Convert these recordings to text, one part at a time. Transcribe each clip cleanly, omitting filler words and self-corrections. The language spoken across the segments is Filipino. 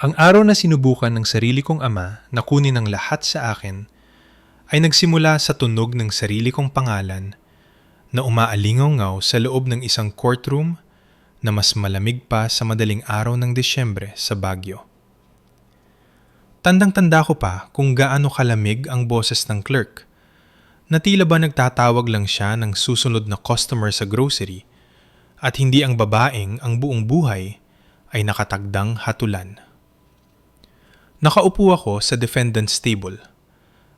Ang araw na sinubukan ng sarili kong ama na kunin ang lahat sa akin ay nagsimula sa tunog ng sarili kong pangalan na umaalingaw-ngaw sa loob ng isang courtroom na mas malamig pa sa madaling araw ng Disyembre sa Baguio. Tandang-tanda ko pa kung gaano kalamig ang boses ng clerk na tila ba nagtatawag lang siya ng susunod na customer sa grocery at hindi ang babaeng ang buong buhay ay nakatagdang hatulan. Nakaupo ako sa defendant's table.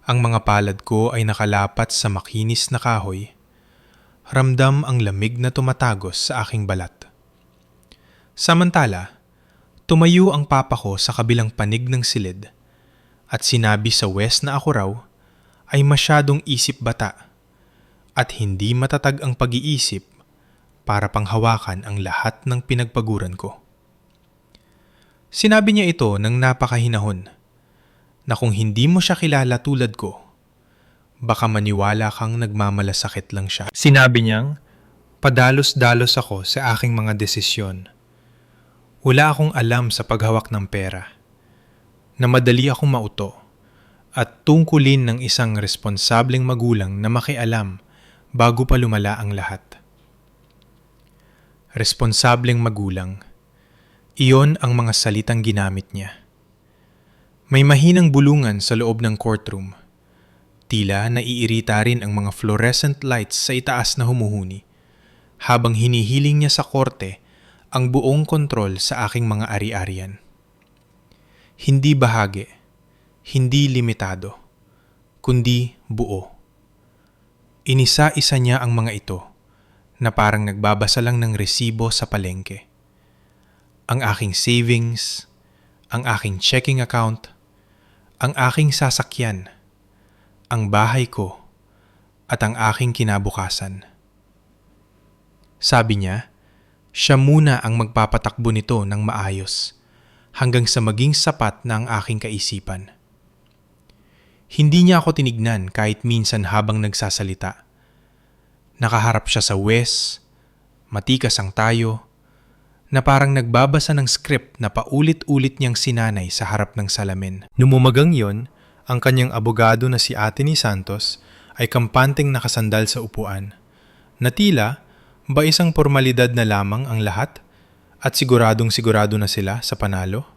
Ang mga palad ko ay nakalapat sa makinis na kahoy. Ramdam ang lamig na tumatagos sa aking balat. Samantala, tumayo ang papa ko sa kabilang panig ng silid at sinabi sa Wes na ako raw ay masyadong isip bata at hindi matatag ang pag-iisip para panghawakan ang lahat ng pinagpaguran ko. Sinabi niya ito ng napakahinahon na kung hindi mo siya kilala tulad ko, baka maniwala kang nagmamalasakit lang siya. Sinabi niyang, padalos-dalos ako sa aking mga desisyon. Wala akong alam sa paghawak ng pera, na madali akong mauto at tungkulin ng isang responsableng magulang na makialam bago pa lumala ang lahat. Responsableng magulang. Iyon ang mga salitang ginamit niya. May mahinang bulungan sa loob ng courtroom. Tila naiirita rin ang mga fluorescent lights sa itaas na humuhuni habang hinihiling niya sa korte ang buong kontrol sa aking mga ari-arian. Hindi bahagi, hindi limitado, kundi buo. Inisa-isa niya ang mga ito na parang nagbabasa lang ng resibo sa palengke. Ang aking savings, ang aking checking account, ang aking sasakyan, ang bahay ko, at ang aking kinabukasan. Sabi niya, siya muna ang magpapatakbo nito ng maayos hanggang sa maging sapat na ang aking kaisipan. Hindi niya ako tinignan kahit minsan habang nagsasalita. Nakaharap siya sa Wes, matikas ang tayo, na parang nagbabasa ng script na paulit-ulit niyang sinanay sa harap ng salamin. Numumagang yon, ang kanyang abogado na si Ate ni Santos ay kampanteng nakasandal sa upuan, na tila ba isang formalidad na lamang ang lahat at siguradong sigurado na sila sa panalo?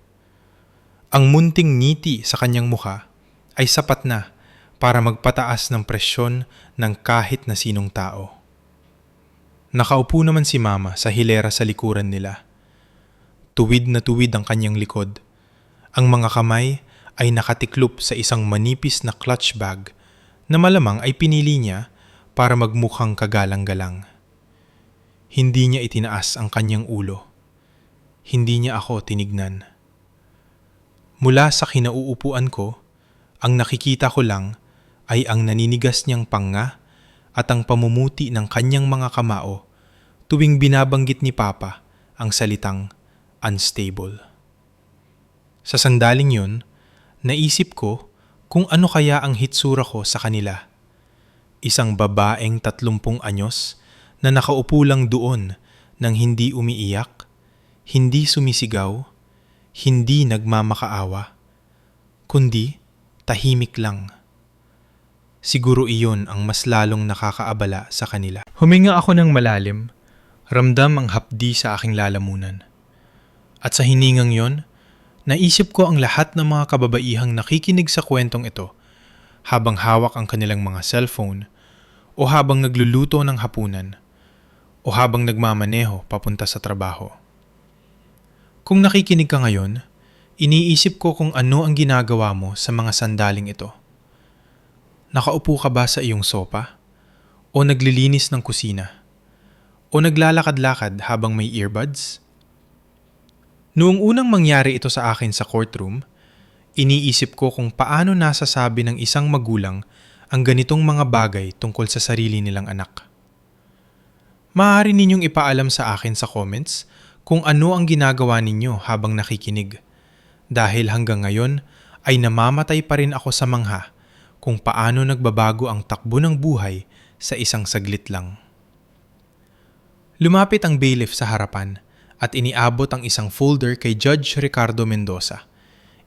Ang munting ngiti sa kanyang mukha ay sapat na para magpataas ng presyon ng kahit na sinong tao. Nakaupo naman si Mama sa hilera sa likuran nila. Tuwid na tuwid ang kanyang likod. Ang mga kamay ay nakatiklop sa isang manipis na clutch bag na malamang ay pinili niya para magmukhang kagalang-galang. Hindi niya itinaas ang kanyang ulo. Hindi niya ako tinignan. Mula sa kinauupuan ko, ang nakikita ko lang ay ang naninigas niyang panga at ang pamumuti ng kanyang mga kamao tuwing binabanggit ni Papa ang salitang unstable. Sa sandaling yun, naisip ko kung ano kaya ang hitsura ko sa kanila. Isang babaeng 30 anyos na nakaupo lang doon nang hindi umiiyak, hindi sumisigaw, hindi nagmamakaawa, kundi tahimik lang. Siguro iyon ang mas lalong nakakaabala sa kanila. Huminga ako ng malalim, ramdam ang hapdi sa aking lalamunan. At sa hiningang yon, naisip ko ang lahat ng mga kababaihang nakikinig sa kwentong ito habang hawak ang kanilang mga cellphone o habang nagluluto ng hapunan o habang nagmamaneho papunta sa trabaho. Kung nakikinig ka ngayon, iniisip ko kung ano ang ginagawa mo sa mga sandaling ito. Nakaupo ka ba sa iyong sopa? O naglilinis ng kusina? O naglalakad-lakad habang may earbuds? Noong unang mangyari ito sa akin sa courtroom, iniisip ko kung paano nasasabi ng isang magulang ang ganitong mga bagay tungkol sa sarili nilang anak. Maaari ninyong ipaalam sa akin sa comments kung ano ang ginagawa ninyo habang nakikinig, dahil hanggang ngayon ay namamatay pa rin ako sa mangha kung paano nagbabago ang takbo ng buhay sa isang saglit lang. Lumapit ang bailiff sa harapan at iniabot ang isang folder kay Judge Ricardo Mendoza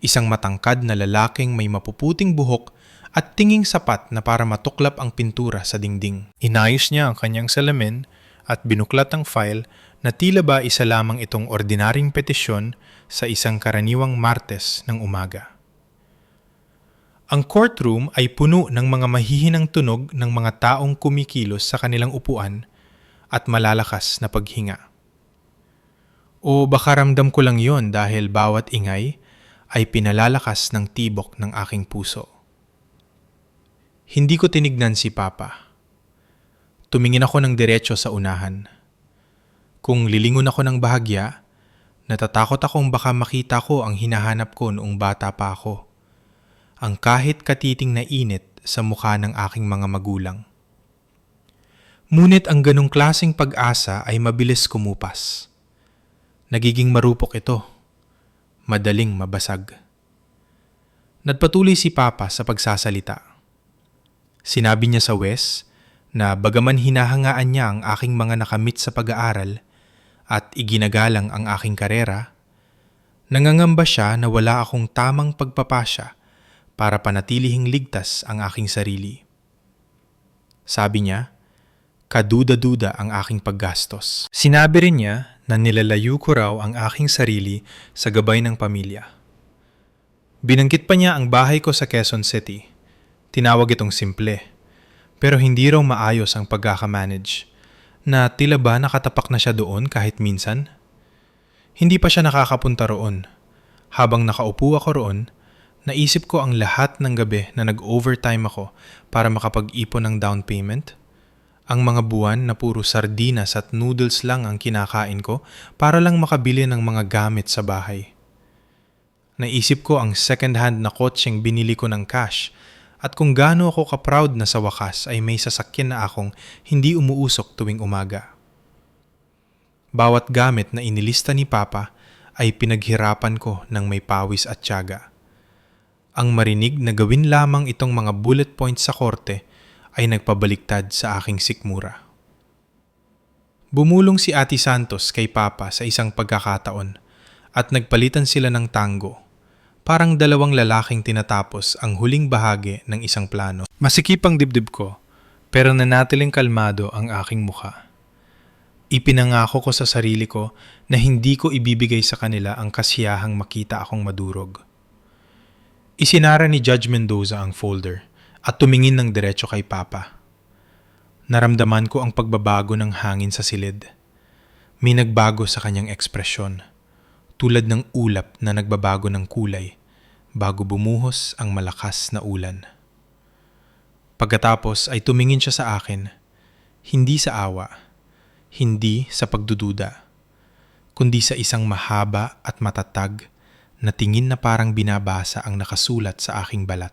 Isang matangkad na lalaking may mapuputing buhok at tinging sapat na para matuklap ang pintura sa dingding. Inayos niya ang kanyang salamin at binuklat ang file na tila ba isa lamang itong ordinaryong petisyon sa isang karaniwang Martes ng umaga. Ang courtroom ay puno ng mga mahihinang tunog ng mga taong kumikilos sa kanilang upuan at malalakas na paghinga. O baka ramdam ko lang yon dahil bawat ingay ay pinalalakas ng tibok ng aking puso. Hindi ko tinignan si Papa. Tumingin ako ng diretso sa unahan. Kung lilingon ako ng bahagya, natatakot akong baka makita ko ang hinahanap ko noong bata pa ako. Ang kahit katiting na init sa mukha ng aking mga magulang. Ngunit ang ganong klaseng pag-asa ay mabilis kumupas. Nagiging marupok ito. Madaling mabasag. Nagpatuloy si Papa sa pagsasalita. Sinabi niya sa Wes na bagaman hinahangaan niya ang aking mga nakamit sa pag-aaral at iginagalang ang aking karera, nangangamba siya na wala akong tamang pagpapasya para panatilihing ligtas ang aking sarili. Sabi niya, kaduda-duda ang aking paggastos. Sinabi rin niya na nilalayo ko raw ang aking sarili sa gabay ng pamilya. Binanggit pa niya ang bahay ko sa Quezon City. Tinawag itong simple, pero hindi raw maayos ang pagkakamanage, na tila ba nakatapak na siya doon kahit minsan. Hindi pa siya nakakapunta roon. Habang nakaupo ako roon, naisip ko ang lahat ng gabi na nag-overtime ako para makapag-ipon ng down payment. Ang mga buwan na puro sardinas at noodles lang ang kinakain ko para lang makabili ng mga gamit sa bahay. Naisip ko ang second-hand na kotseng binili ko ng cash at kung gaano ako ka-proud na sa wakas ay may sasakyan na akong hindi umuusok tuwing umaga. Bawat gamit na inilista ni Papa ay pinaghirapan ko ng may pawis at tiyaga. Ang marinig na gawin lamang itong mga bullet points sa korte ay nagpabaliktad sa aking sikmura. Bumulong si Ate Santos kay Papa sa isang pagkakataon at nagpalitan sila ng tango. Parang dalawang lalaking tinatapos ang huling bahagi ng isang plano. Masikip ang dibdib ko, pero nanatiling kalmado ang aking mukha. Ipinangako ko sa sarili ko na hindi ko ibibigay sa kanila ang kasiyahang makita akong madurog. Isinara ni Judge Mendoza ang folder at tumingin ng diretso kay Papa. Naramdaman ko ang pagbabago ng hangin sa silid. May nagbago sa kanyang ekspresyon, tulad ng ulap na nagbabago ng kulay bago bumuhos ang malakas na ulan. Pagkatapos ay tumingin siya sa akin, hindi sa awa, hindi sa pagdududa, kundi sa isang mahaba at matatag na tingin na parang binabasa ang nakasulat sa aking balat.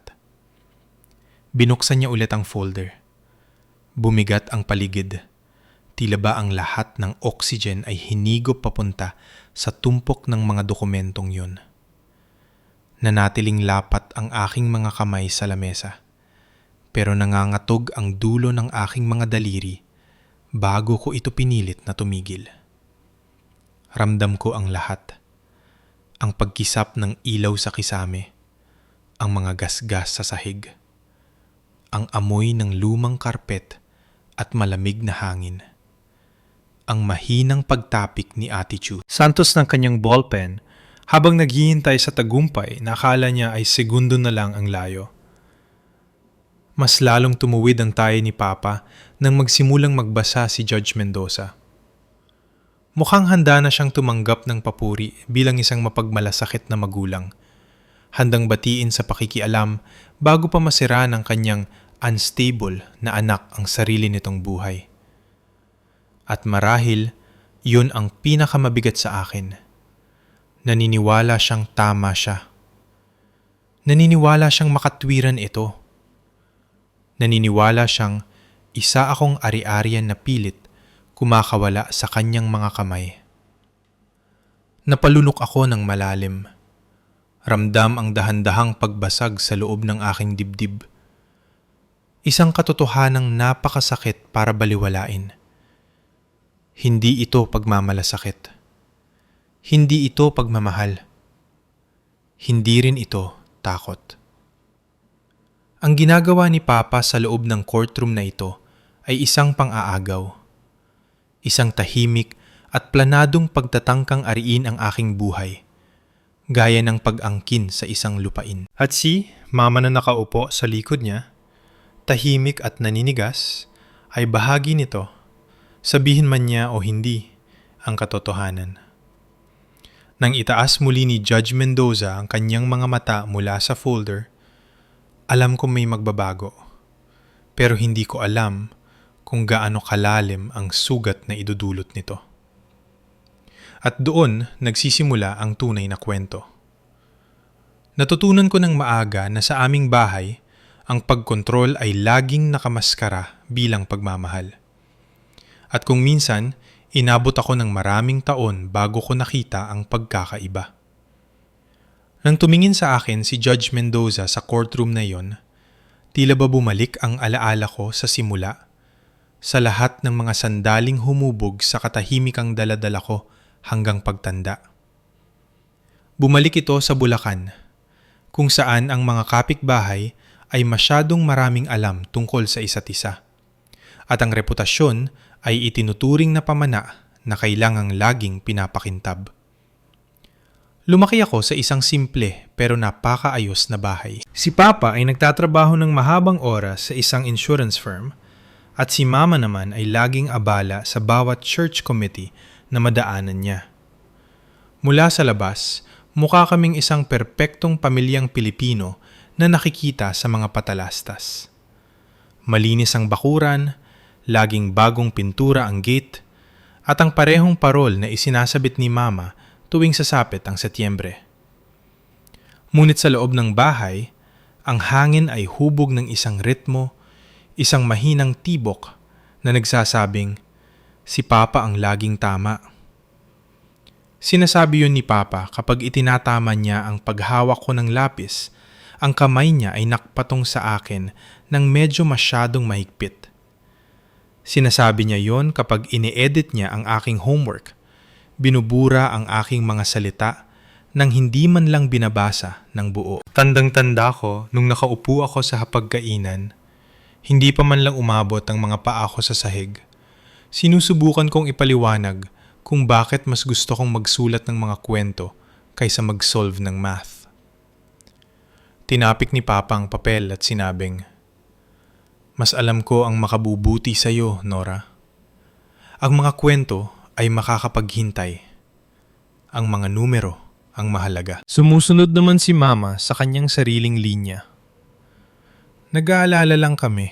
Binuksan niya ulit ang folder. Bumigat ang paligid. Tila ba ang lahat ng oxygen ay hinigop papunta sa tumpok ng mga dokumentong yun. Nanatiling lapat ang aking mga kamay sa lamesa, pero nangangatog ang dulo ng aking mga daliri bago ko ito pinilit na tumigil. Ramdam ko ang lahat. Ang pagkisap ng ilaw sa kisame, ang mga gasgas sa sahig, ang amoy ng lumang karpet at malamig na hangin, ang mahinang pagtapik ni Ate Chu Santos ng kanyang ballpen habang naghihintay sa tagumpay na akala niya ay segundo na lang ang layo. Mas lalong tumuwid ang tayo ni Papa nang magsimulang magbasa si Judge Mendoza. Mukhang handa na siyang tumanggap ng papuri bilang isang mapagmalasakit na magulang. Handang batiin sa pakikialam bago pa masira ng kanyang unstable na anak ang sarili nitong buhay. At marahil, yun ang pinakamabigat sa akin. Naniniwala siyang tama siya. Naniniwala siyang makatwiran ito. Naniniwala siyang isa akong ari-arian na pilit kumakawala sa kanyang mga kamay. Napalunok ako ng malalim. Ramdam ang dahan-dahang pagbasag sa loob ng aking dibdib. Isang katotohanang napakasakit para baliwalain. Hindi ito pagmamalasakit. Hindi ito pagmamahal. Hindi rin ito takot. Ang ginagawa ni Papa sa loob ng courtroom na ito ay isang pang-aagaw. Isang tahimik at planadong pagtatangkang ariin ang aking buhay, gaya ng pag-angkin sa isang lupain. At si Mama na nakaupo sa likod niya, tahimik at naninigas, ay bahagi nito, sabihin man niya o hindi, ang katotohanan. Nang itaas muli ni Judge Mendoza ang kanyang mga mata mula sa folder, alam ko may magbabago. Pero hindi ko alam kung gaano kalalim ang sugat na idudulot nito. At doon nagsisimula ang tunay na kwento. Natutunan ko ng maaga na sa aming bahay, ang pagkontrol ay laging nakamaskara bilang pagmamahal. At kung minsan, inabot ako ng maraming taon bago ko nakita ang pagkakaiba. Nang tumingin sa akin si Judge Mendoza sa courtroom na yon, tila ba bumalik ang alaala ko sa simula, sa lahat ng mga sandaling humubog sa katahimikang daladala ko hanggang pagtanda. Bumalik ito sa Bulacan, kung saan ang mga kapitbahay ay masyadong maraming alam tungkol sa isa't isa. At ang reputasyon ay itinuturing na pamana na kailangang laging pinapakintab. Lumaki ako sa isang simple pero napakaayos na bahay. Si Papa ay nagtatrabaho ng mahabang oras sa isang insurance firm at si Mama naman ay laging abala sa bawat church committee na madaanan niya. Mula sa labas, mukha kaming isang perpektong pamilyang Pilipino na nakikita sa mga patalastas. Malinis ang bakuran, laging bagong pintura ang gate, at ang parehong parol na isinasabit ni Mama tuwing sasapit ang Setyembre. Ngunit sa loob ng bahay, ang hangin ay hubog ng isang ritmo, isang mahinang tibok na nagsasabing, si Papa ang laging tama. Sinasabi yun ni Papa kapag itinatama niya ang paghawak ko ng lapis, ang kamay niya ay nakpatong sa akin ng medyo masyadong mahigpit. Sinasabi niya yon kapag ini-edit niya ang aking homework, binubura ang aking mga salita nang hindi man lang binabasa ng buo. Tandang-tanda ko nung nakaupo ako sa hapagkainan, hindi pa man lang umabot ang mga paa ko sa sahig. Sinusubukan kong ipaliwanag kung bakit mas gusto kong magsulat ng mga kwento kaysa mag-solve ng math. Tinapik ni Papa ang papel at sinabing, "Mas alam ko ang makabubuti sa iyo, Nora. Ang mga kwento ay makakapaghintay. Ang mga numero ang mahalaga." Sumusunod naman si Mama sa kanyang sariling linya. "Nag-aalala lang kami,"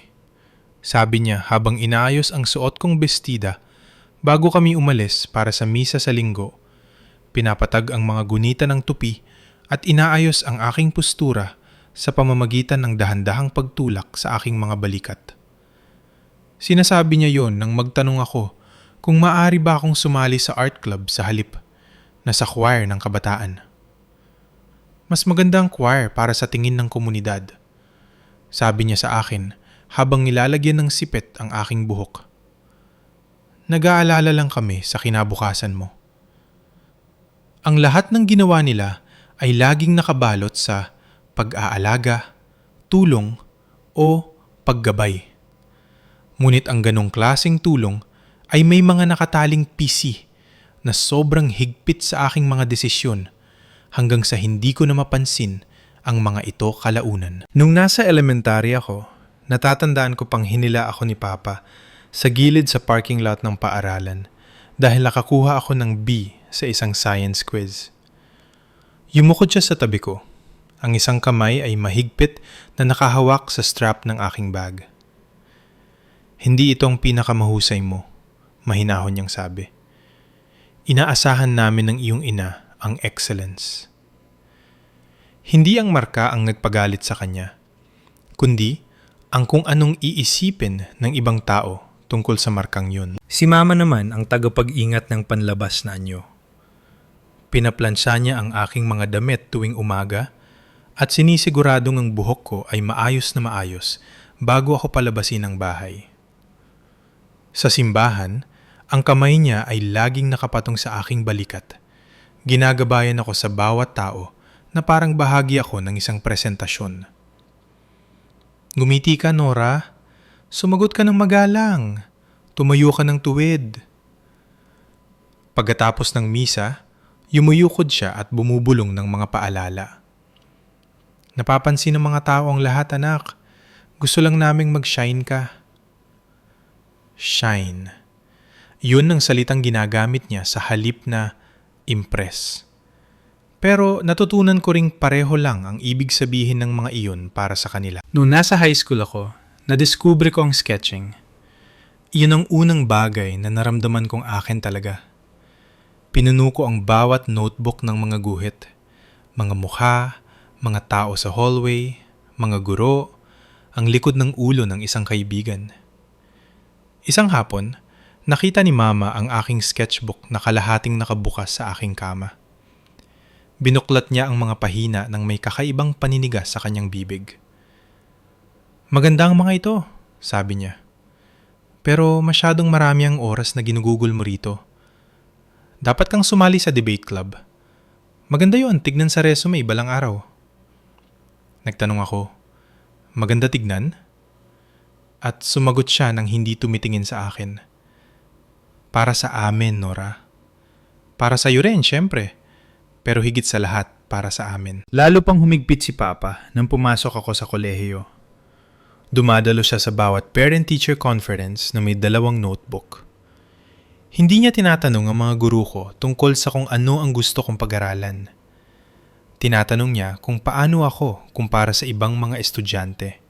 sabi niya habang inaayos ang suot kong bestida bago kami umalis para sa misa sa linggo. Pinapatag ang mga gunita ng tupi at inaayos ang aking postura sa pamamagitan ng dahan-dahang pagtulak sa aking mga balikat. Sinasabi niya yon nang magtanong ako kung maaari ba akong sumali sa art club sa halip na sa choir ng kabataan. Mas maganda ang choir para sa tingin ng komunidad, sabi niya sa akin habang nilalagyan ng sipit ang aking buhok. Nag-aalala lang kami sa kinabukasan mo. Ang lahat ng ginawa nila ay laging nakabalot sa pag-aalaga, tulong, o paggabay. Ngunit ang ganong klaseng tulong ay may mga nakataling pisi na sobrang higpit sa aking mga desisyon hanggang sa hindi ko na mapansin ang mga ito kalaunan. Nung nasa elementary ako, natatandaan ko pang hinila ako ni Papa sa gilid sa parking lot ng paaralan dahil nakakuha ako ng B sa isang science quiz. Yumukod siya sa tabi ko. Ang isang kamay ay mahigpit na nakahawak sa strap ng aking bag. "Hindi itong pinakamahusay mo," mahinahon niyang sabi. "Inaasahan namin ng iyong ina ang excellence." Hindi ang marka ang nagpagalit sa kanya, kundi ang kung anong iisipin ng ibang tao tungkol sa markang yun. Si Mama naman ang tagapag-ingat ng panlabas na anyo. Pinaplansya niya ang aking mga damit tuwing umaga at sinisiguradong ang buhok ko ay maayos na maayos bago ako palabasin ng bahay. Sa simbahan, ang kamay niya ay laging nakapatong sa aking balikat. Ginagabayan ako sa bawat tao na parang bahagi ako ng isang presentasyon. Ngumiti ka, Nora. Sumagot ka ng magalang. Tumayo ka ng tuwid. Pagkatapos ng misa, yumuyukod siya at bumubulong ng mga paalala. Napapansin ng mga tao ang lahat, anak. Gusto lang naming mag-shine ka. Shine. Yun ang salitang ginagamit niya sa halip na impress. Pero natutunan ko ring pareho lang ang ibig sabihin ng mga iyon para sa kanila. Noong nasa high school ako, nadiskubre ko ang sketching. Iyon ang unang bagay na naramdaman kong akin talaga. Pinuno ko ang bawat notebook ng mga guhit, mga mukha, mga tao sa hallway, mga guro, ang likod ng ulo ng isang kaibigan. Isang hapon, nakita ni Mama ang aking sketchbook na kalahating nakabukas sa aking kama. Binuklat niya ang mga pahina ng may kakaibang paninigas sa kanyang bibig. "Maganda ang mga ito," sabi niya. "Pero masyadong marami ang oras na ginugugol mo rito. Dapat kang sumali sa debate club. Maganda yon, tignan sa resume balang araw." Nagtanong ako, "Maganda tignan?" At sumagot siya nang hindi tumitingin sa akin. "Para sa amin, Nora. Para sa iyo rin, syempre. Pero higit sa lahat, para sa amin." Lalo pang humigpit si Papa nang pumasok ako sa kolehiyo. Dumadalo siya sa bawat parent-teacher conference na may 2 notebook. Hindi niya tinatanong ang mga guro ko tungkol sa kung ano ang gusto kong pag-aralan. Tinatanong niya kung paano ako kumpara sa ibang mga estudyante.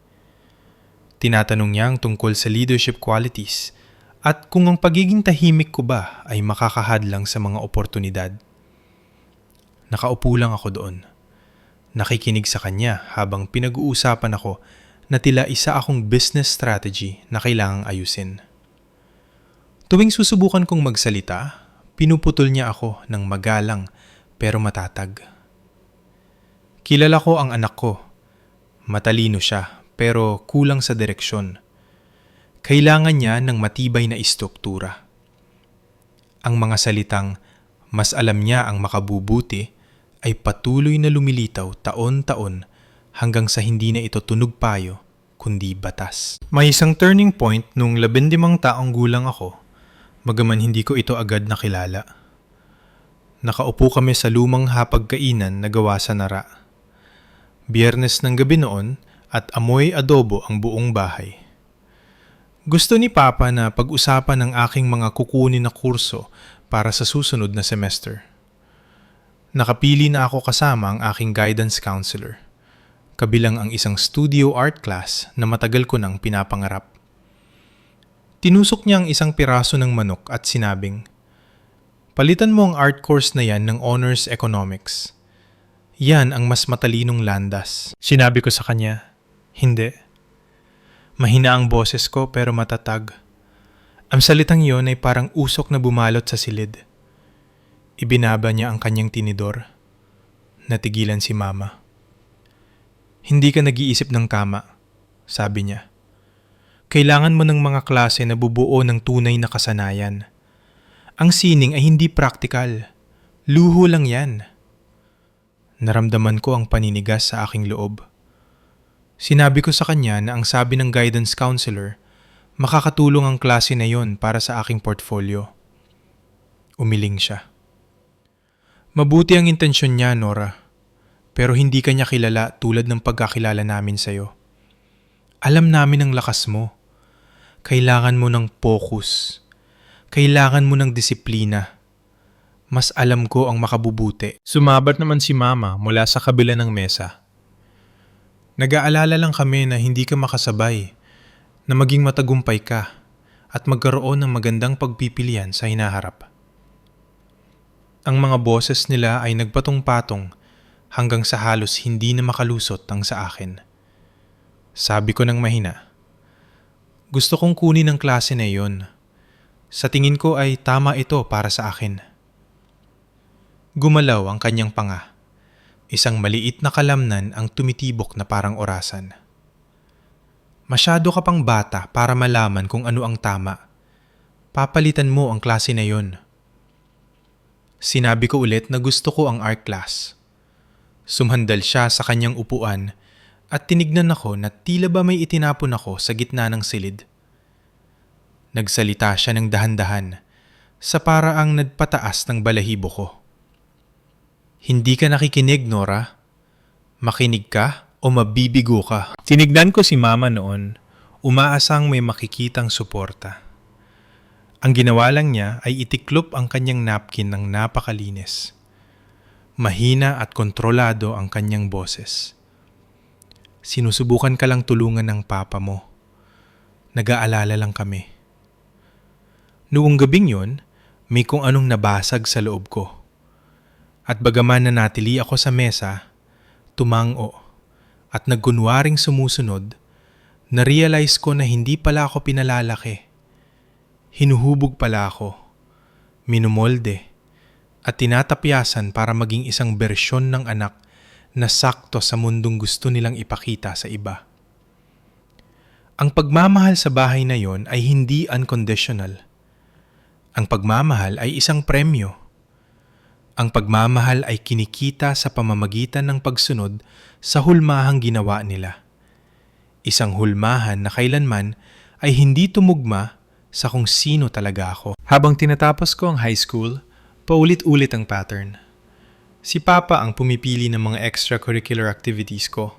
Tinatanong niya ang tungkol sa leadership qualities at kung ang pagiging tahimik ko ba ay makakahadlang sa mga oportunidad. Nakaupo lang ako doon. Nakikinig sa kanya habang pinag-uusapan ako na tila isa akong business strategy na kailangang ayusin. Tuwing susubukan kong magsalita, pinuputol niya ako ng magalang pero matatag. Kilala ko ang anak ko. Matalino siya pero kulang sa direksyon. Kailangan niya ng matibay na istruktura. Ang mga salitang mas alam niya ang makabubuti ay patuloy na lumilitaw taon-taon hanggang sa hindi na ito tunog payo kundi batas. May isang turning point nung 15 taong gulang ako, bagaman hindi ko ito agad nakilala. Nakaupo kami sa lumang hapagkainan na gawa sa nara. Biyernes ng gabi noon at amoy adobo ang buong bahay. Gusto ni Papa na pag-usapan ang aking mga kukunin na kurso para sa susunod na semester. Nakapili na ako kasama ang aking guidance counselor, kabilang ang isang studio art class na matagal ko nang pinapangarap. Tinusok niya ang isang piraso ng manok at sinabing, "Palitan mo ang art course na yan ng honors economics. Yan ang mas matalinong landas." Sinabi ko sa kanya, "Hindi." Mahina ang boses ko pero matatag. Ang salitang yon ay parang usok na bumalot sa silid. Ibinaba niya ang kanyang tinidor. Natigilan si Mama. "Hindi ka nag-iisip ng tama," sabi niya. "Kailangan mo ng mga klase na bubuo ng tunay na kasanayan. Ang sining ay hindi praktikal. Luho lang yan." Naramdaman ko ang paninigas sa aking loob. Sinabi ko sa kanya na ang sabi ng guidance counselor, makakatulong ang klase na yon para sa aking portfolio. Umiling siya. "Mabuti ang intensyon niya, Nora. Pero hindi ka niya kilala tulad ng pagkakilala namin sa'yo. Alam namin ang lakas mo. Kailangan mo ng focus. Kailangan mo ng disiplina. Mas alam ko ang makabubuti." Sumabat naman si Mama mula sa kabila ng mesa. "Nag-aalala lang kami na hindi ka makasabay, na maging matagumpay ka, at magkaroon ng magandang pagpipilian sa hinaharap." Ang mga boses nila ay nagpatong-patong hanggang sa halos hindi na makalusot ang sa akin. Sabi ko ng mahina, "Gusto kong kunin ang klase na iyon. Sa tingin ko ay tama ito para sa akin." Gumalaw ang kanyang panga. Isang maliit na kalamnan ang tumitibok na parang orasan. "Masyado ka pang bata para malaman kung ano ang tama. Papalitan mo ang klase na yon." Sinabi ko ulit na gusto ko ang art class. Sumandal siya sa kanyang upuan at tinignan ako na tila ba may itinapon ako sa gitna ng silid. Nagsalita siya ng dahan-dahan sa paraang nagpataas ng balahibo ko. Hindi ka nakikinig, Nora. Makinig ka o mabibigo ka. Tinignan ko si Mama noon, umaasang may makikitang suporta. Ang ginawa lang niya ay itiklop ang kanyang napkin ng napakalinis. Mahina at kontrolado ang kanyang boses. Sinusubukan ka lang tulungan ng papa mo. Nag-aalala lang kami. Noong gabing yun, may kung anong nabasag sa loob ko. At bagaman nanatili ako sa mesa, tumango at nagkunwaring sumusunod, na-realize ko na hindi pala ako pinalalaki. Hinuhubog pala ako, minumolde, at tinatapyasan para maging isang bersyon ng anak na sakto sa mundong gusto nilang ipakita sa iba. Ang pagmamahal sa bahay na yon ay hindi unconditional. Ang pagmamahal ay isang premyo. Ang pagmamahal ay kinikita sa pamamagitan ng pagsunod sa hulmahang ginawa nila. Isang hulmahan na kailanman ay hindi tumugma sa kung sino talaga ako. Habang tinatapos ko ang high school, paulit-ulit ang pattern. Si Papa ang pumipili ng mga extracurricular activities ko.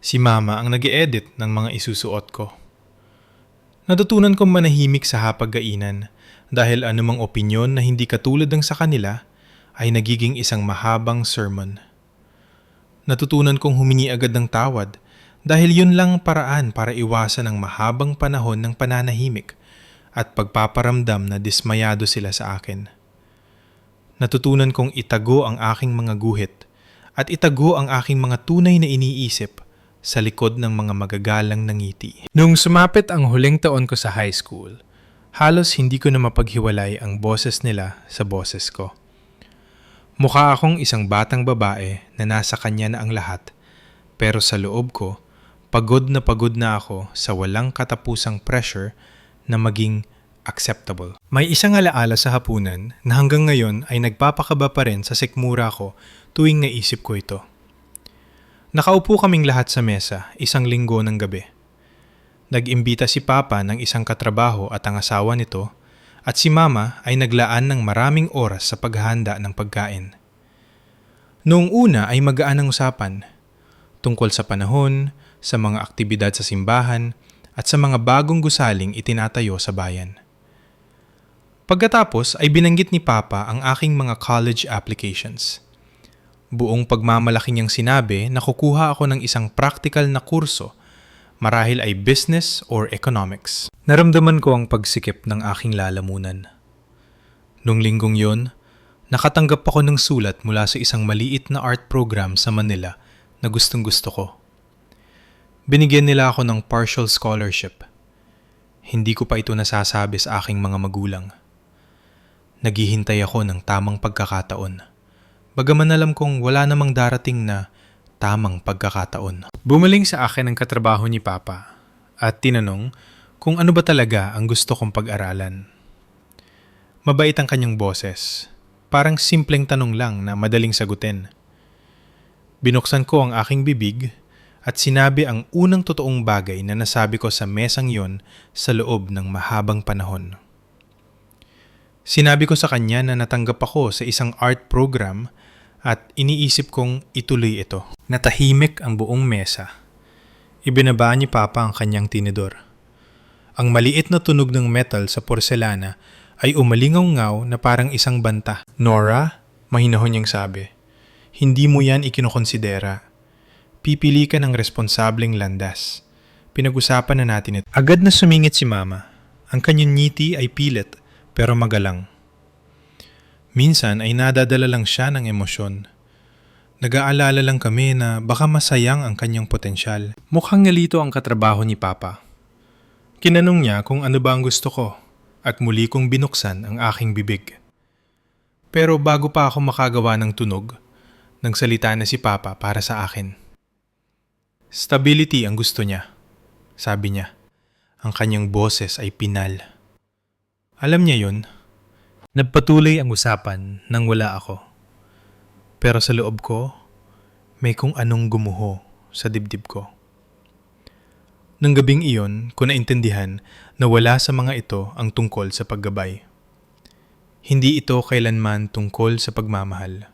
Si Mama ang nag-e-edit ng mga isusuot ko. Natutunan kong manahimik sa hapag-kainan dahil anumang opinyon na hindi katulad ng sa kanila ay nagiging isang mahabang sermon. Natutunan kong humingi agad ng tawad dahil yun lang ang paraan para iwasan ang mahabang panahon ng pananahimik at pagpaparamdam na dismayado sila sa akin. Natutunan kong itago ang aking mga guhit at itago ang aking mga tunay na iniisip sa likod ng mga magagalang na ngiti. Nung sumapit ang huling taon ko sa high school, halos hindi ko na mapaghiwalay ang boses nila sa boses ko. Mukha akong isang batang babae na nasa kanya na ang lahat, pero sa loob ko, pagod na ako sa walang katapusang pressure na maging acceptable. May isang alaala sa hapunan na hanggang ngayon ay nagpapakaba pa rin sa sikmura ko tuwing naisip ko ito. Nakaupo kaming lahat sa mesa isang linggo ng gabi. Nag-imbita si Papa ng isang katrabaho at ang asawa nito at si Mama ay naglaan ng maraming oras sa paghahanda ng pagkain. Noong una ay magaan ang usapan tungkol sa panahon, sa mga aktibidad sa simbahan at sa mga bagong gusaling itinatayo sa bayan. Pagkatapos ay binanggit ni Papa ang aking mga college applications. Buong pagmamalaki niyang sinabi na kukuha ako ng isang practical na kurso, marahil ay business or economics. Naramdaman ko ang pagsikip ng aking lalamunan. Nung linggong yon, nakatanggap ako ng sulat mula sa isang maliit na art program sa Manila na gustong-gusto ko. Binigyan nila ako ng partial scholarship. Hindi ko pa ito nasasabi sa aking mga magulang. Naghihintay ako ng tamang pagkakataon. Bagaman alam kong wala namang darating na tamang pagkakataon. Bumaling sa akin ang katrabaho ni Papa at tinanong kung ano ba talaga ang gusto kong pag-aralan. Mabait ang kanyang boses. Parang simpleng tanong lang na madaling sagutin. Binuksan ko ang aking bibig at sinabi ang unang totoong bagay na nasabi ko sa mesang yon sa loob ng mahabang panahon. Sinabi ko sa kanya na natanggap ako sa isang art program at iniisip kong ituloy ito. Natahimik ang buong mesa. Ibinaba ni Papa ang kanyang tinidor. Ang maliit na tunog ng metal sa porselana ay umalingaw-ngaw na parang isang banta. Nora, mahinahon niyang sabi, hindi mo yan ikinokonsidera. Pipili ka ng responsableng landas. Pinag-usapan na natin ito. Agad na sumingit si Mama. Ang kanyang ngiti ay pilit pero magalang. Minsan ay nadadala lang siya ng emosyon. Nag-aalala lang kami na baka masayang ang kanyang potensyal. Mukhang nalito ang katrabaho ni Papa. Kinanong niya kung ano ba ang gusto ko at muli kong binuksan ang aking bibig. Pero bago pa ako makagawa ng tunog, nagsalita na si Papa para sa akin. Stability ang gusto niya, sabi niya. Ang kanyang boses ay pinal. Alam niya yun. Nagpatuloy ang usapan nang wala ako. Pero sa loob ko, May kung anong gumuho sa dibdib ko. Nang gabing iyon, ko naintindihan na wala sa mga ito ang tungkol sa paggabay. Hindi ito kailanman tungkol sa pagmamahal.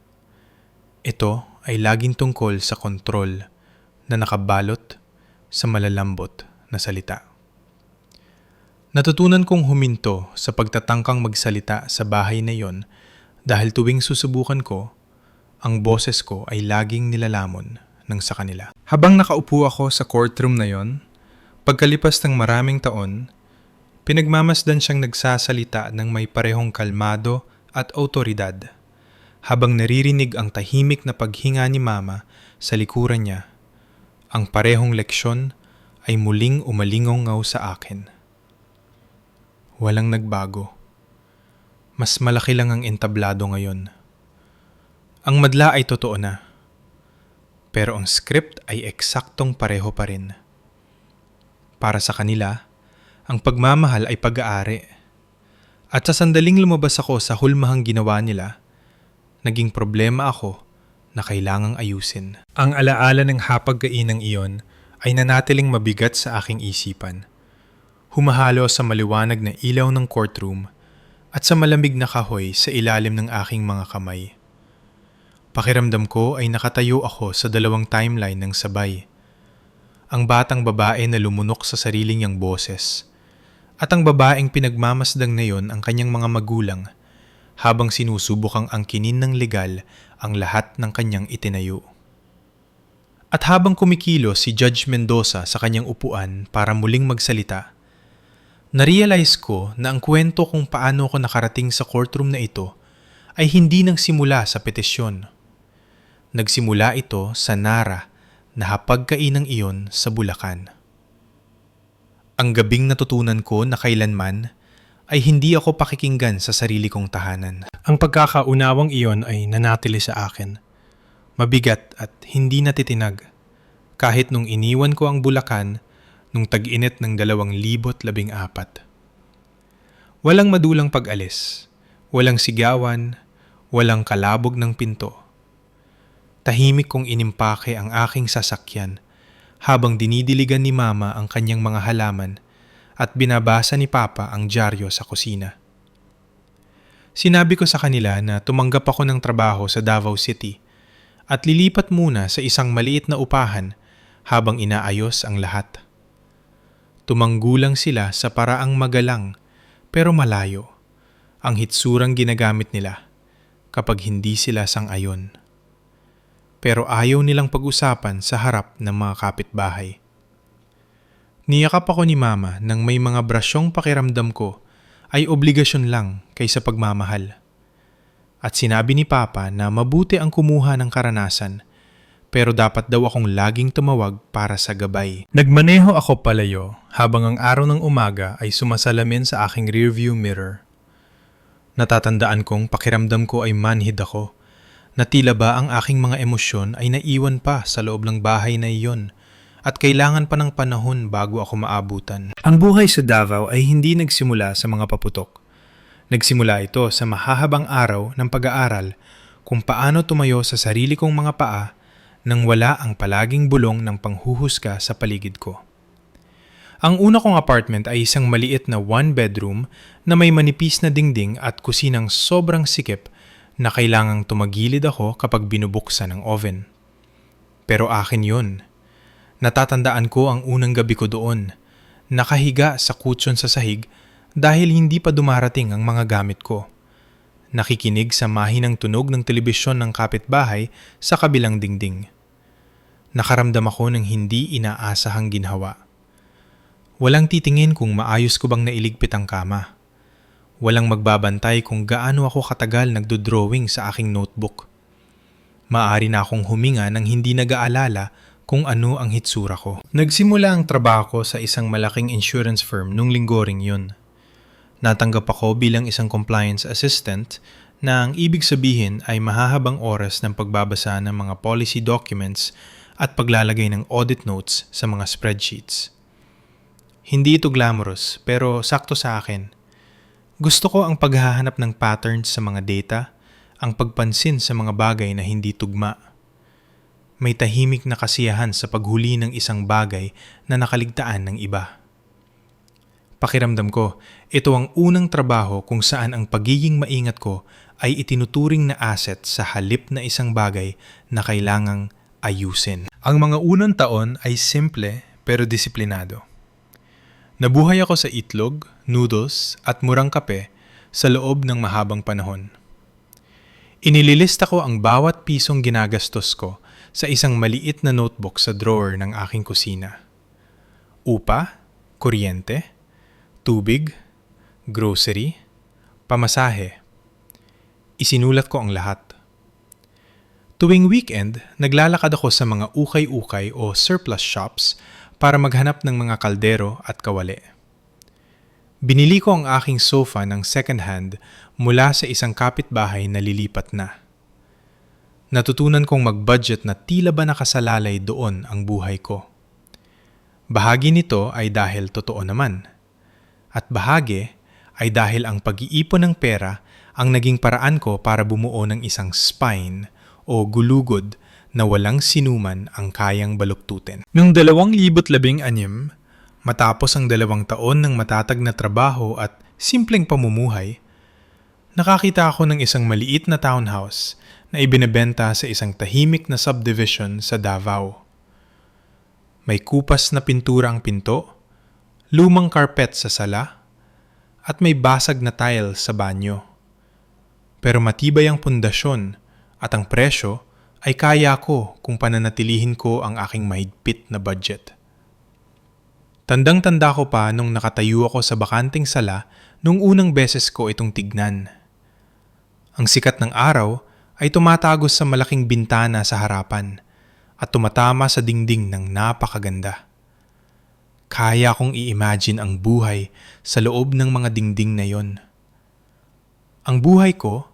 Ito ay laging tungkol sa kontrol na nakabalot sa malalambot na salita. Natutunan kong huminto sa pagtatangkang magsalita sa bahay na iyon dahil tuwing susubukan ko, ang boses ko ay laging nilalamon ng sa kanila. Habang nakaupo ako sa courtroom na iyon, pagkalipas ng maraming taon, pinagmamasdan siyang nagsasalita ng may parehong kalmado at autoridad, habang naririnig ang tahimik na paghinga ni Mama sa likuran niya. Ang parehong leksyon ay muling umalingaw sa akin. Walang nagbago. Mas malaki lang ang entablado ngayon. Ang madla ay totoo na, pero ang script ay eksaktong pareho pa rin. Para sa kanila, ang pagmamahal ay pag-aari. At sa sandaling lumabas ako sa hulmahang ginawa nila, naging problema ako na kailangang ayusin. Ang alaala ng hapag-kainang iyon ay nanatiling mabigat sa aking isipan. Humahalo sa maliwanag na ilaw ng courtroom at sa malamig na kahoy sa ilalim ng aking mga kamay. Pakiramdam ko ay nakatayo ako sa dalawang timeline ng sabay. Ang batang babae na lumunok sa sariling niyang boses at ang babaeng pinagmamasdang na yon ang kanyang mga magulang habang sinusubukang angkinin ng legal ang lahat ng kanyang itinayo. At habang kumikilos si Judge Mendoza sa kanyang upuan para muling magsalita, narealize ko na ang kwento kung paano ko nakarating sa courtroom na ito ay hindi nagsimula sa petisyon. Nagsimula ito sa Nara na hapagkainang iyon sa Bulacan. Ang gabing natutunan ko na kailanman ay hindi ako pakikinggan sa sarili kong tahanan. Ang pagkakaunawang iyon ay nanatili sa akin. Mabigat at hindi natitinag. Kahit nung iniwan ko ang Bulacan nung tag-init ng 2014. Walang madulang pag-alis, walang sigawan, walang kalabog ng pinto. Tahimik kong inimpake ang aking sasakyan habang dinidiligan ni Mama ang kanyang mga halaman at binabasa ni Papa ang dyaryo sa kusina. Sinabi ko sa kanila na tumanggap ako ng trabaho sa Davao City at lilipat muna sa isang maliit na upahan habang inaayos ang lahat. Tumanggulang sila sa paraang magalang pero malayo ang hitsurang ginagamit nila kapag hindi sila sang-ayon. Pero ayaw nilang pag-usapan sa harap ng mga kapitbahay. Niyakap ako ni Mama nang may mga brasyong pakiramdam ko ay obligasyon lang kaysa pagmamahal. At sinabi ni Papa na mabuti ang kumuha ng karanasan pero dapat daw akong laging tumawag para sa gabay. Nagmaneho ako palayo habang ang araw ng umaga ay sumasalamin sa aking rearview mirror. Natatandaan kong pakiramdam ko ay manhid ako na tila ba ang aking mga emosyon ay naiwan pa sa loob ng bahay na iyon at kailangan pa ng panahon bago ako maabutan. Ang buhay sa Davao ay hindi nagsimula sa mga paputok. Nagsimula ito sa mahahabang araw ng pag-aaral kung paano tumayo sa sarili kong mga paa nang wala ang palaging bulong ng panghuhusga sa paligid ko. Ang una kong apartment ay isang maliit na one-bedroom na may manipis na dingding at kusinang sobrang sikip na kailangang tumagilid ako kapag binubuksan ang oven. Pero akin yun. Natatandaan ko ang unang gabi ko doon, nakahiga sa kutsyon sa sahig dahil hindi pa dumarating ang mga gamit ko. Nakikinig sa mahinang tunog ng telebisyon ng kapitbahay sa kabilang dingding. Nakaramdam ako ng hindi inaasahang ginhawa. Walang titingin kung maayos ko bang nailigpit ang kama. Walang magbabantay kung gaano ako katagal nagdodrawing sa aking notebook. Maaari na akong huminga nang hindi nag-aalala kung ano ang hitsura ko. Nagsimula ang trabaho ko sa isang malaking insurance firm nung linggo ring yun. Natanggap ako bilang isang compliance assistant na ang ibig sabihin ay mahahabang oras ng pagbabasa ng mga policy documents at paglalagay ng audit notes sa mga spreadsheets. Hindi ito glamorous pero sakto sa akin. Gusto ko ang paghahanap ng patterns sa mga data, ang pagpansin sa mga bagay na hindi tugma. may tahimik na kasiyahan sa paghuli ng isang bagay na nakaligtaan ng iba. Pakiramdam ko, ito ang unang trabaho kung saan ang pagiging maingat ko ay itinuturing na asset sa halip na isang bagay na kailangang ayusin. Ang mga unang taon ay simple pero disiplinado. Nabuhay ako sa itlog, noodles at murang kape sa loob ng mahabang panahon. Inililista ko ang bawat pisong ginagastos ko sa isang maliit na notebook sa drawer ng aking kusina. Upa, kuryente, tubig, grocery, pamasahe. Isinulat ko ang lahat. Tuwing weekend, naglalakad ako sa mga ukay-ukay o surplus shops para maghanap ng mga kaldero at kawali. Binili ko ang aking sofa ng second hand mula sa isang kapitbahay na lilipat na. Natutunan kong mag-budget na tila ba nakasalalay doon ang buhay ko. Bahagi nito ay dahil totoo naman. At bahagi ay dahil ang pag-iipon ng pera ang naging paraan ko para bumuo ng isang spine o gulugod na walang sinuman ang kayang baluktutin. Noong 2016, matapos ang 2 taon ng matatag na trabaho at simpleng pamumuhay, nakakita ako ng isang maliit na townhouse na ibinebenta sa isang tahimik na subdivision sa Davao. May kupas na pintura ang pinto, lumang carpet sa sala, at may basag na tile sa banyo. Pero matibay ang pundasyon at ang presyo ay kaya ko kung pananatilihin ko ang aking mahigpit na budget. Tandang-tanda ko pa nung nakatayo ako sa bakanting sala nung unang beses ko itong tignan. Ang sikat ng araw ay tumatagos sa malaking bintana sa harapan at tumatama sa dingding ng napakaganda. Kaya kong i-imagine ang buhay sa loob ng mga dingding na yon. Ang buhay ko,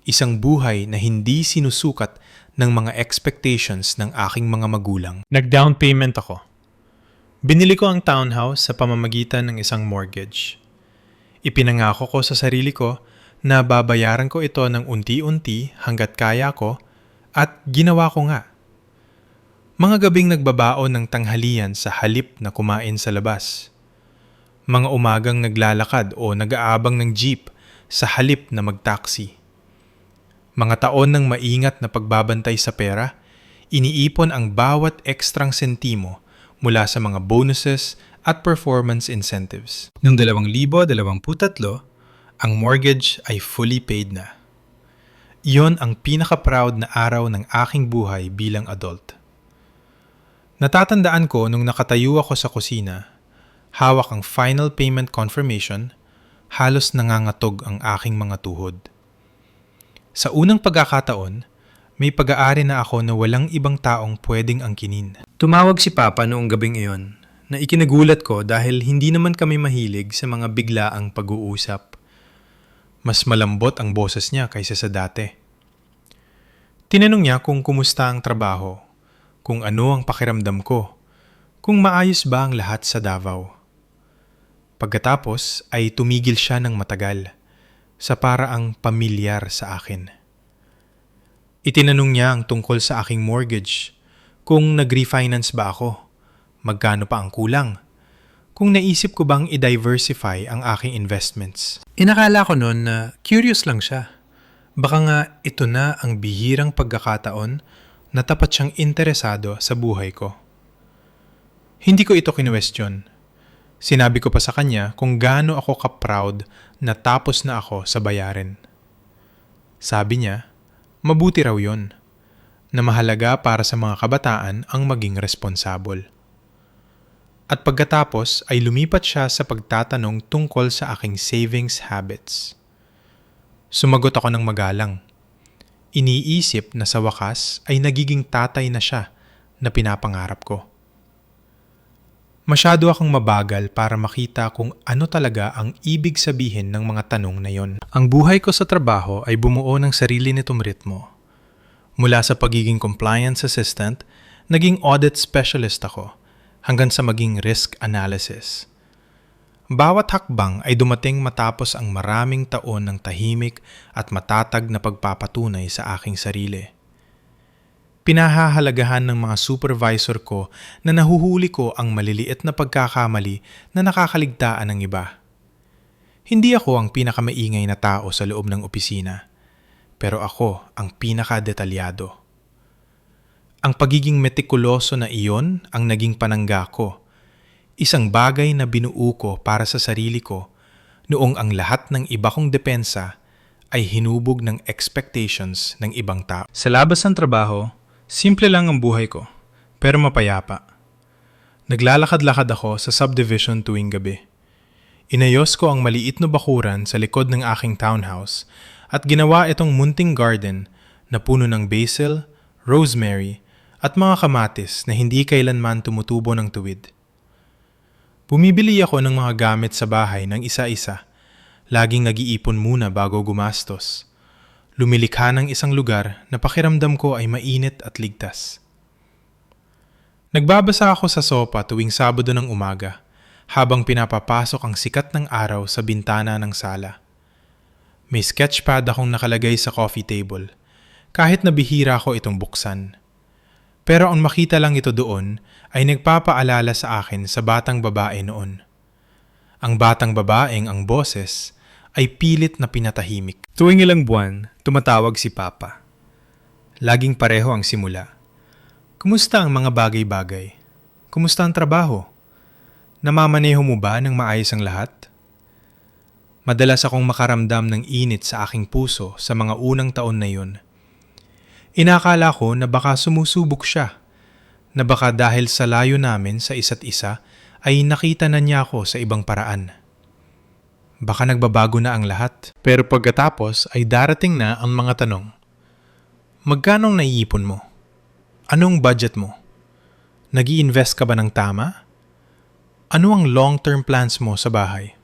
isang buhay na hindi sinusukat ng mga expectations ng aking mga magulang. Nag-down payment ako. Binili ko ang townhouse sa pamamagitan ng isang mortgage. Ipinangako ko sa sarili ko na babayaran ko ito ng unti-unti hanggat kaya ko at ginawa ko nga. Mga gabing nagbabaon ng tanghalian sa halip na kumain sa labas. Mga umagang naglalakad o nag-aabang ng jeep sa halip na mag-taxi. Mga taon ng maingat na pagbabantay sa pera, iniipon ang bawat ekstrang sentimo mula sa mga bonuses at performance incentives. Noong 2023, ang mortgage ay fully paid na. Iyon ang pinaka-proud na araw ng aking buhay bilang adult. Natatandaan ko nung nakatayo ako sa kusina, hawak ang final payment confirmation, halos nangangatog ang aking mga tuhod. Sa unang pagkakataon, may pag-aari na ako na walang ibang taong pwedeng angkinin. Tumawag si Papa noong gabing iyon na ikinagulat ko dahil hindi naman kami mahilig sa mga biglaang pag-uusap. Mas malambot ang boses niya kaysa sa dati. Tinanong niya kung kumusta ang trabaho, kung ano ang pakiramdam ko, kung maayos ba ang lahat sa Davao. Pagkatapos ay tumigil siya ng matagal, sa paraang pamilyar sa akin. Itinanong niya ang tungkol sa aking mortgage, kung nag-refinance ba ako, magkano pa ang kulang, kung naisip ko bang i-diversify ang aking investments. Inakala ko noon na curious lang siya. Baka nga ito na ang bihirang pagkakataon na tapat siyang interesado sa buhay ko. Hindi ko ito kinwestiyon. Sinabi ko pa sa kanya kung gaano ako ka-proud na tapos na ako sa bayarin. Sabi niya, mabuti raw yon, na mahalaga para sa mga kabataan ang maging responsable. At pagkatapos ay lumipat siya sa pagtatanong tungkol sa aking savings habits. Sumagot ako ng magalang. Iniisip na sa wakas ay nagiging tatay na siya na pinapangarap ko. Masyado akong mabagal para makita kung ano talaga ang ibig sabihin ng mga tanong na yon. Ang buhay ko sa trabaho ay bumuo ng sarili nitong ritmo. Mula sa pagiging compliance assistant, naging audit specialist ako, hanggang sa maging risk analysis. Bawat hakbang ay dumating matapos ang maraming taon ng tahimik at matatag na pagpapatunay sa aking sarili. Pinahahalagahan ng mga supervisor ko na nahuhuli ko ang maliliit na pagkakamali na nakakaligtaan ng iba. Hindi ako ang pinakamaingay na tao sa loob ng opisina, pero ako ang pinakadetalyado. Ang pagiging metikuloso na iyon ang naging panangga ko, isang bagay na binuo ko para sa sarili ko noong ang lahat ng iba kong depensa ay hinubog ng expectations ng ibang tao. Sa labas ng trabaho, simple lang ang buhay ko, pero mapayapa. Naglalakad-lakad ako sa subdivision tuwing gabi. Inayos ko ang maliit na bakuran sa likod ng aking townhouse at ginawa itong munting garden na puno ng basil, rosemary, at mga kamatis na hindi kailanman tumutubo ng tuwid. Bumibili ako ng mga gamit sa bahay ng isa-isa. Laging nag-iipon muna bago gumastos. Lumilikha ng isang lugar na pakiramdam ko ay mainit at ligtas. Nagbabasa ako sa sopa tuwing Sabado ng umaga habang pinapapasok ang sikat ng araw sa bintana ng sala. May sketchpad akong nakalagay sa coffee table, kahit na bihira ko itong buksan. Pero ang makita lang ito doon ay nagpapaalala sa akin sa batang babae noon. Ang batang babaeng ang boses ay pilit na pinatahimik. Tuwing ilang buwan, tumatawag si Papa. Laging pareho ang simula. Kumusta ang mga bagay-bagay? Kumusta ang trabaho? Namamaneho mo ba ng maayos ang lahat? Madalas akong makaramdam ng init sa aking puso sa mga unang taon na yun. Inakala ko na baka sumusubok siya, na baka dahil sa layo namin sa isa't isa ay nakita na niya ako sa ibang paraan. Baka nagbabago na ang lahat. Pero pagkatapos ay darating na ang mga tanong. Magkano ang naiipon mo? Anong budget mo? Nag-i-invest ka ba ng tama? Ano ang long-term plans mo sa bahay?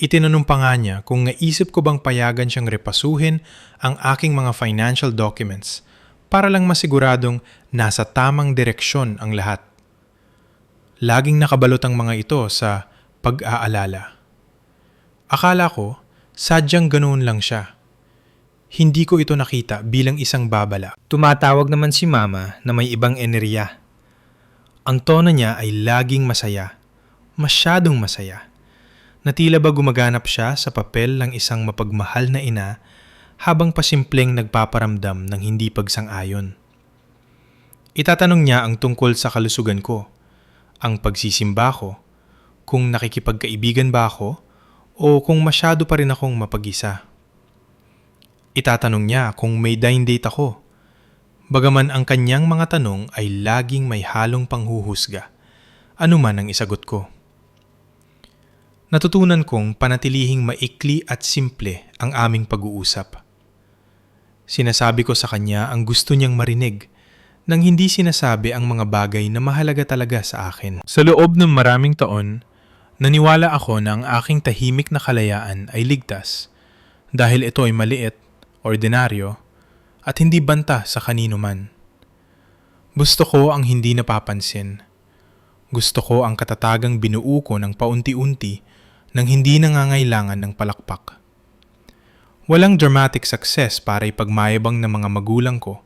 Itinanong pa nga niya kung naisip ko bang payagan siyang repasuhin ang aking mga financial documents para lang masiguradong nasa tamang direksyon ang lahat. Laging nakabalot ang mga ito sa pag-aalala. Akala ko, sadyang ganoon lang siya. Hindi ko ito nakita bilang isang babala. Tumatawag naman si Mama na may ibang enerhiya. Ang tono niya ay laging masaya. Masyadong masaya. Na tila ba gumaganap siya sa papel ng isang mapagmahal na ina habang pasimpleng nagpaparamdam ng hindi pagsang-ayon. Itatanong niya ang tungkol sa kalusugan ko, ang pagsisimba ko, kung nakikipagkaibigan ba ako o kung masyado pa rin akong mapag-isa. Itatanong niya kung may dine date ako, bagaman ang kanyang mga tanong ay laging may halong panghuhusga, anuman ang isagot ko. Natutunan kong panatilihing maikli at simple ang aming pag-uusap. Sinasabi ko sa kanya ang gusto niyang marinig nang hindi sinasabi ang mga bagay na mahalaga talaga sa akin. Sa loob ng maraming taon, naniwala ako na ang aking tahimik na kalayaan ay ligtas dahil ito ay maliit, ordinaryo, at hindi banta sa kanino man. Gusto ko ang hindi napapansin. Gusto ko ang katatagang binuo ko ng paunti-unti nang hindi nangangailangan ng palakpak. Walang dramatic success para ipagmayabang ng mga magulang ko,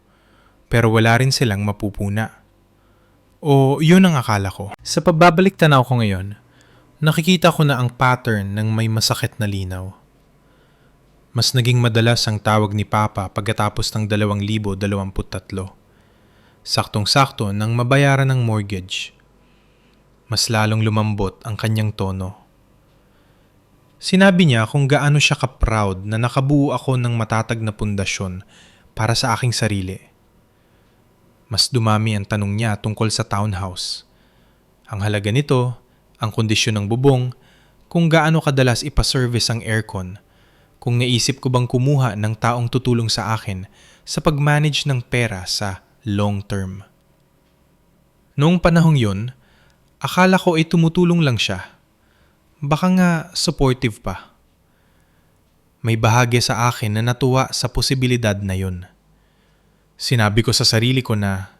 pero wala rin silang mapupuna. O yun ang akala ko. Sa pagbabalik tanaw ko ngayon, nakikita ko na ang pattern ng may masakit na linaw. Mas naging madalas ang tawag ni Papa pagkatapos ng 2023. Saktong-sakto nang mabayaran ng mortgage. Mas lalong lumambot ang kanyang tono. Sinabi niya kung gaano siya ka-proud na nakabuo ako ng matatag na pundasyon para sa aking sarili. Mas dumami ang tanong niya tungkol sa townhouse. Ang halaga nito, ang kondisyon ng bubong, kung gaano kadalas ipaservice ang aircon, kung naisip ko bang kumuha ng taong tutulong sa akin sa pag-manage ng pera sa long term. Noong panahong yun, akala ko ay tumutulong lang siya. Baka nga supportive pa. May bahagi sa akin na natuwa sa posibilidad na yun. Sinabi ko sa sarili ko na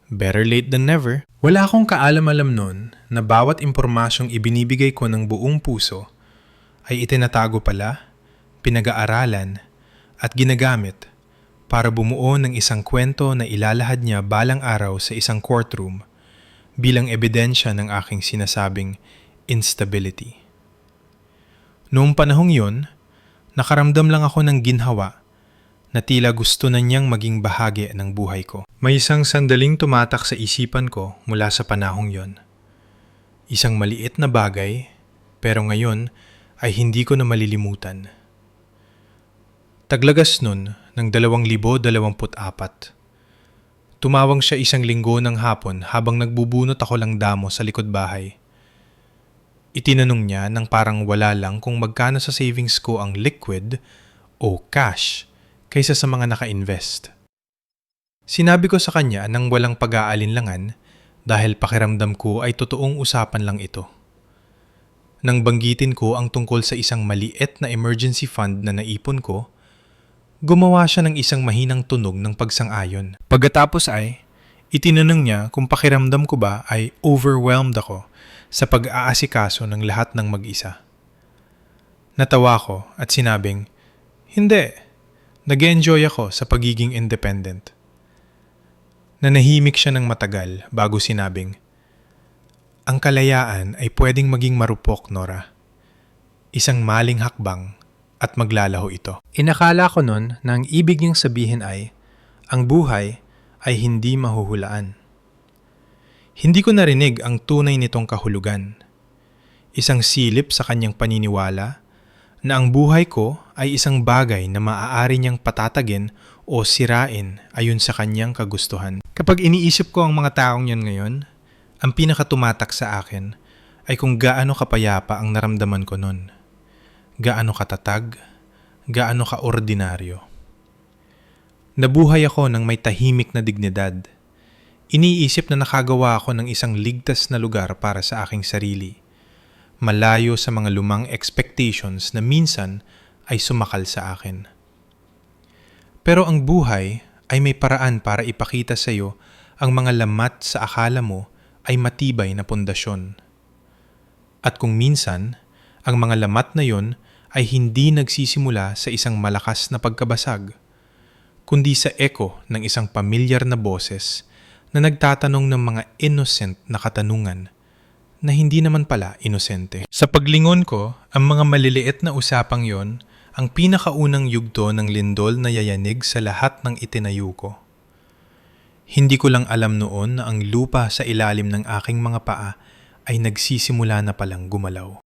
better late than never. Wala akong kaalam-alam nun na bawat impormasyong ibinibigay ko ng buong puso ay itinatago pala, pinag-aaralan at ginagamit para bumuo ng isang kwento na ilalahad niya balang araw sa isang courtroom bilang ebidensya ng aking sinasabing instability. Noong panahong yun, nakaramdam lang ako ng ginhawa na tila gusto na niyang maging bahagi ng buhay ko. May isang sandaling tumatak sa isipan ko mula sa panahong yon. Isang maliit na bagay, pero ngayon ay hindi ko na malilimutan. Taglagas nun ng 2024. Tumawang siya 1 linggo ng hapon habang nagbubunot ako lang damo sa likod bahay. Itinanong niya nang parang wala lang kung magkano sa savings ko ang liquid o cash kaysa sa mga naka-invest. Sinabi ko sa kanya nang walang pag-aalinlangan dahil pakiramdam ko ay totoong usapan lang ito. Nang banggitin ko ang tungkol sa isang maliit na emergency fund na naipon ko, gumawa siya ng isang mahinang tunog ng pagsang-ayon. Pagkatapos ay, itinanong niya kung pakiramdam ko ba ay overwhelmed ako sa pag-aasikaso ng lahat ng mag-isa. Natawa ko at sinabing, hindi, nag-enjoy ako sa pagiging independent. Nanahimik siya ng matagal bago sinabing, ang kalayaan ay pwedeng maging marupok, Nora. Isang maling hakbang at maglalaho ito. Inakala ko nun na ang ibig niyang sabihin ay, ang buhay ay hindi mahuhulaan. Hindi ko narinig ang tunay nitong kahulugan. Isang silip sa kanyang paniniwala na ang buhay ko ay isang bagay na maaari niyang patatagin o sirain ayon sa kanyang kagustuhan. Kapag iniisip ko ang mga taong yan ngayon, ang pinakatumatak sa akin ay kung gaano kapayapa ang naramdaman ko nun. Gaano katatag, gaano kaordinaryo. Nabuhay ako ng may tahimik na dignidad. Iniisip na nakagawa ako ng isang ligtas na lugar para sa aking sarili. Malayo sa mga lumang expectations na minsan ay sumakal sa akin. Pero ang buhay ay may paraan para ipakita sa iyo ang mga lamat sa akala mo ay matibay na pundasyon. At kung minsan, ang mga lamat na yon ay hindi nagsisimula sa isang malakas na pagkabasag, kundi sa echo ng isang pamilyar na boses na nagtatanong ng mga innocent na katanungan na hindi naman pala inosente. Sa paglingon ko, ang mga maliliit na usapang yon ang pinakaunang yugto ng lindol na yayanig sa lahat ng itinayo ko. Hindi ko lang alam noon na ang lupa sa ilalim ng aking mga paa ay nagsisimula na palang gumalaw.